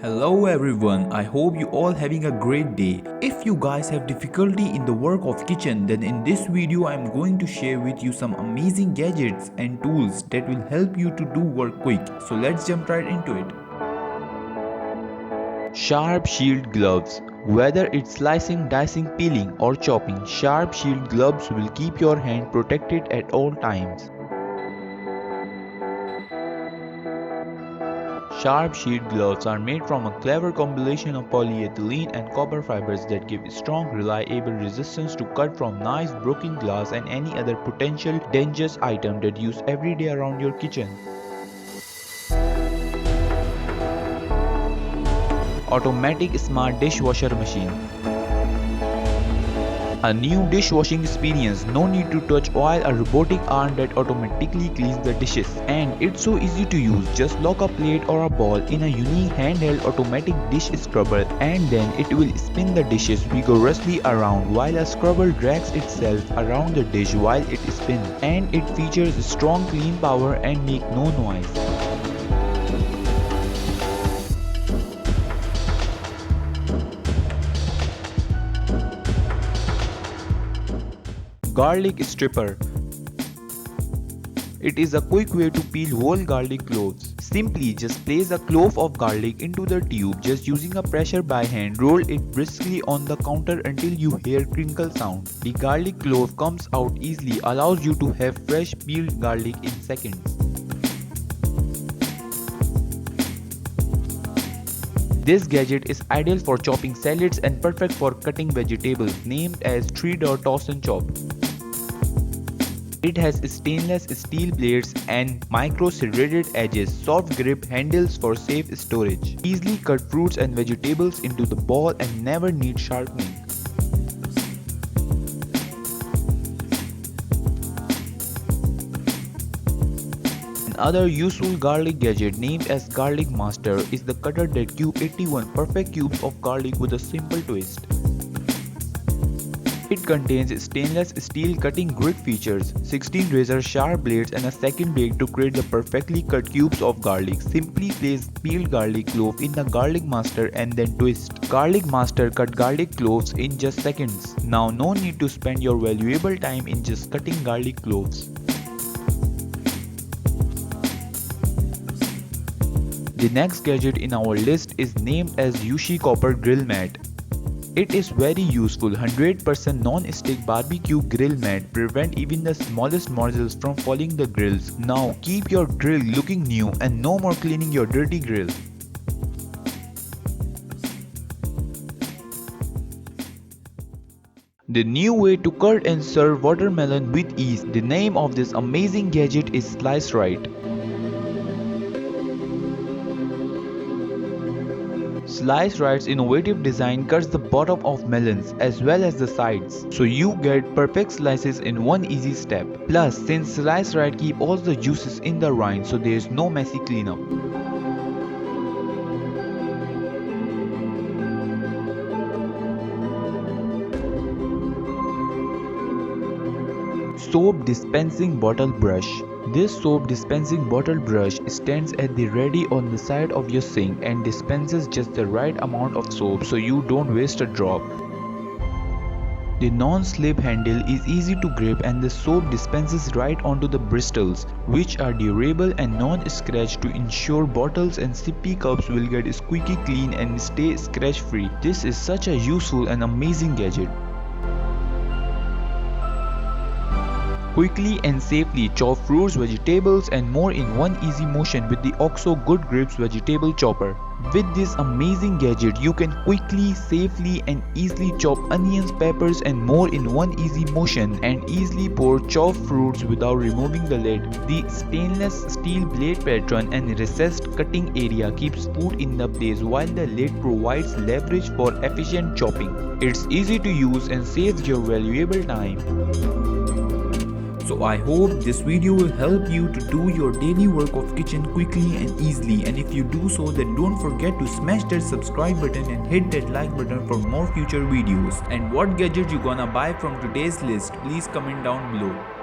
Hello everyone, I hope you all having a great day. If you guys have difficulty in the work of kitchen, then in this video I am going to share with you some amazing gadgets and tools that will help you to do work quick. So let's jump right into it. Sharp Shield Gloves. Whether it's slicing, dicing, peeling or chopping, Sharp Shield gloves will keep your hand protected at all times. Sharp Shield gloves are made from a clever combination of polyethylene and copper fibers that give strong, reliable resistance to cut from knives, broken glass and any other potential dangerous item that use every day around your kitchen. Automatic Smart Dishwasher Machine. A new dishwashing experience, no need to touch oil, a robotic arm that automatically cleans the dishes. And it's so easy to use, just lock a plate or a bowl in a unique handheld automatic dish scrubber and then it will spin the dishes vigorously around while a scrubber drags itself around the dish while it spins. And it features strong clean power and make no noise. Garlic Stripper. It is a quick way to peel whole garlic cloves. Simply just place a clove of garlic into the tube just using a pressure by hand. Roll it briskly on the counter until you hear crinkle sound. The garlic clove comes out easily, allows you to have fresh peeled garlic in seconds. This gadget is ideal for chopping salads and perfect for cutting vegetables, named as 3-door toss and chop. It has stainless steel blades and micro-serrated edges, soft grip handles for safe storage. Easily cut fruits and vegetables into the ball and never need sharpening. Another useful garlic gadget named as Garlic Master is the cutter that cubes 81 perfect cubes of garlic with a simple twist. It contains stainless steel cutting grit features, 16 razor sharp blades and a second blade to create the perfectly cut cubes of garlic. Simply place peeled garlic clove in the Garlic Master and then twist. Garlic Master cut garlic cloves in just seconds. Now no need to spend your valuable time in just cutting garlic cloves. The next gadget in our list is named as Yushi Copper Grill Mat. It is very useful. 100% non-stick barbecue grill mat prevent even the smallest morsels from falling the grills. Now keep your grill looking new and no more cleaning your dirty grill. The new way to cut and serve watermelon with ease. The name of this amazing gadget is Slice Right. Slice Right's innovative design cuts the bottom of melons as well as the sides, so you get perfect slices in one easy step. Plus, since Slice Right keep all the juices in the rind, so there is no messy cleanup. Soap Dispensing Bottle Brush. This soap dispensing bottle brush stands at the ready on the side of your sink and dispenses just the right amount of soap so you don't waste a drop. The non-slip handle is easy to grip and the soap dispenses right onto the bristles, which are durable and non-scratch to ensure bottles and sippy cups will get squeaky clean and stay scratch-free. This is such a useful and amazing gadget. Quickly and safely chop fruits, vegetables and more in one easy motion with the OXO Good Grips Vegetable Chopper. With this amazing gadget, you can quickly, safely and easily chop onions, peppers and more in one easy motion and easily pour chopped fruits without removing the lid. The stainless steel blade pattern and recessed cutting area keeps food in the place while the lid provides leverage for efficient chopping. It's easy to use and saves your valuable time. So I hope this video will help you to do your daily work of kitchen quickly and easily, and if you do so, then don't forget to smash that subscribe button and hit that like button for more future videos. And what gadget you gonna buy from today's list, please comment down below.